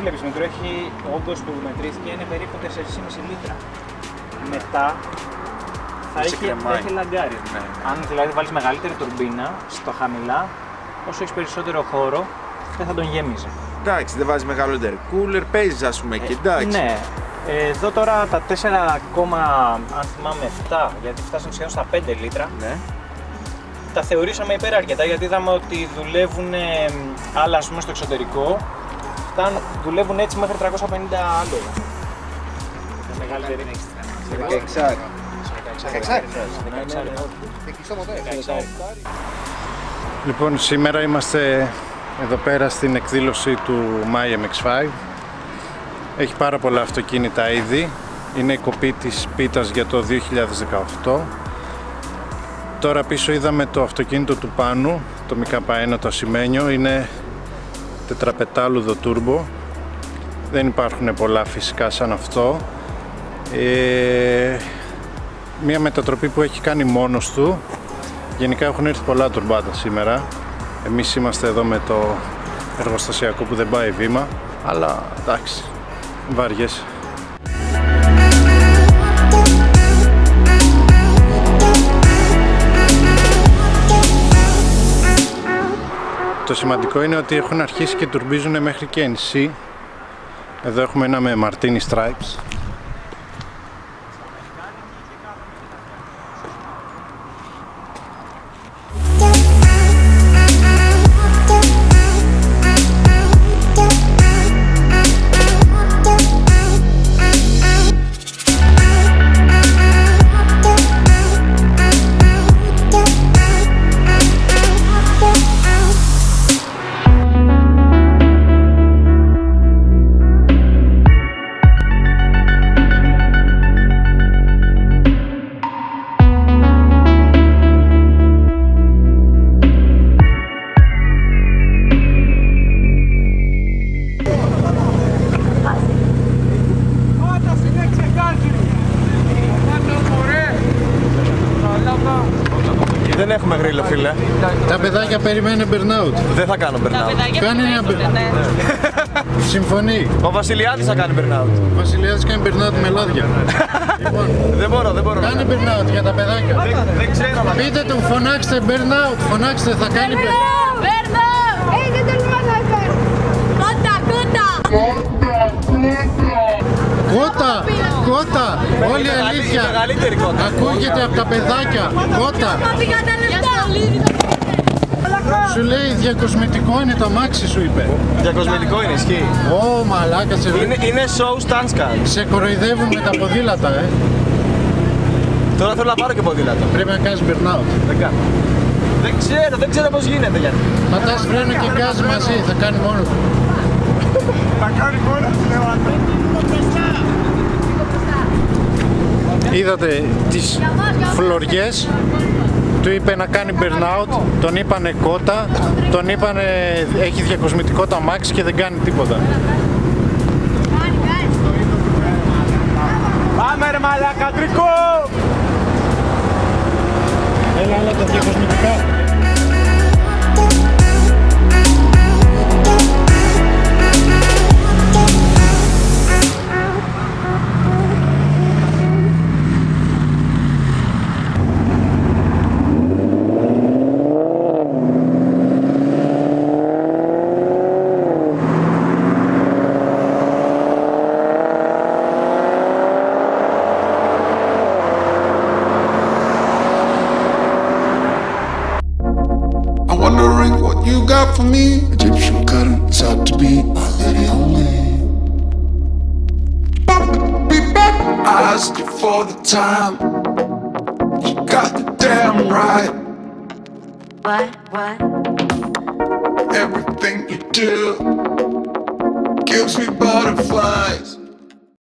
βλέπεις μικρό, έχει ο όγκος που μετρήθηκε είναι περίπου 4,5 λίτρα. Μετά θα έχει λαγκάρι. Ναι. Αν δηλαδή βάλεις μεγαλύτερη τουρμπίνα στο χαμηλά, όσο έχεις περισσότερο χώρο, δεν θα τον γέμιζε. Εντάξει, δεν βάζει μεγάλο intercooler, παίζεις ας πούμε εκεί, εντάξει. Ναι. Εδώ τώρα τα 4,7, γιατί φτάσαν σχεδόν στα 5 λίτρα. Ναι. Τα θεωρήσαμε υπέρα αρκετά, γιατί είδαμε ότι δουλεύουν άλλα ας πούμε στο εξωτερικό. Δουλεύουν έτσι μέχρι 350 άλογα. Μεγαλύτερη. 16. Λοιπόν, σήμερα είμαστε εδώ πέρα στην εκδήλωση του My MX-5. Έχει πάρα πολλά αυτοκίνητα ήδη. Είναι η κοπή της πίτας για το 2018. Τώρα πίσω είδαμε το αυτοκίνητο του Πάνου, το MK1, το ασημένιο. Είναι τετραπετάλουδο turbo. Δεν υπάρχουν πολλά φυσικά σαν αυτό. Μία μετατροπή που έχει κάνει μόνος του. Γενικά έχουν έρθει πολλά τουρμπάτα σήμερα. Εμείς είμαστε εδώ με το εργοστασιακό που δεν πάει βήμα, αλλά εντάξει, βαριές. Το σημαντικό είναι ότι έχουν αρχίσει και τουρμπίζουν μέχρι και NC. Εδώ έχουμε ένα με Martini Stripes. Δεν έχουμε γρίλο, φίλε. Τα παιδάκια περιμένουν burnout. Δεν θα κάνω burnout. Κάνει ένα burnout. Συμφωνεί. Ο Βασιλιάδης θα κάνει burnout. Ο Βασιλιάδης κάνει burnout με λάδια. Λοιπόν, δεν μπορώ. Κάνει burnout για τα παιδάκια. Δεν ξέρω. Πείτε του, φωνάξτε burnout. Φωνάξτε, θα κάνει burnout. Burnout! Δεν τολμάς να κάνεις. Κότα! Όλη η αλήθεια ακούγεται από τα παιδάκια. Κότα! Σου λέει διακοσμητικό είναι το αμάξι, σου είπε. Διακοσμητικό είναι, ισχύει. Ω, μαλάκα, είναι show stance car. Σε κοροϊδεύουν με τα ποδήλατα, Τώρα θέλω να πάρω και ποδήλατο. Πρέπει να κάνεις burnout. Δεν κάνω. Δεν ξέρω πώς γίνεται γιατί. Πατάς φρένο και γκάζ μαζί, θα κάνει μόνο του. Θα κάνει μόνο του, Είδατε τις φλωριές, του είπε να κάνει burnout, τον είπανε κότα, τον είπανε έχει διακοσμητικό το αμάξι και δεν κάνει τίποτα. Πάμε ρε μαλάκα, τρικό! Έλα όλα τα διακοσμητικά. You got for me Egyptian curtains out to be my lady only. I asked you for the time. You got the damn right. What? Everything you do gives me butterflies.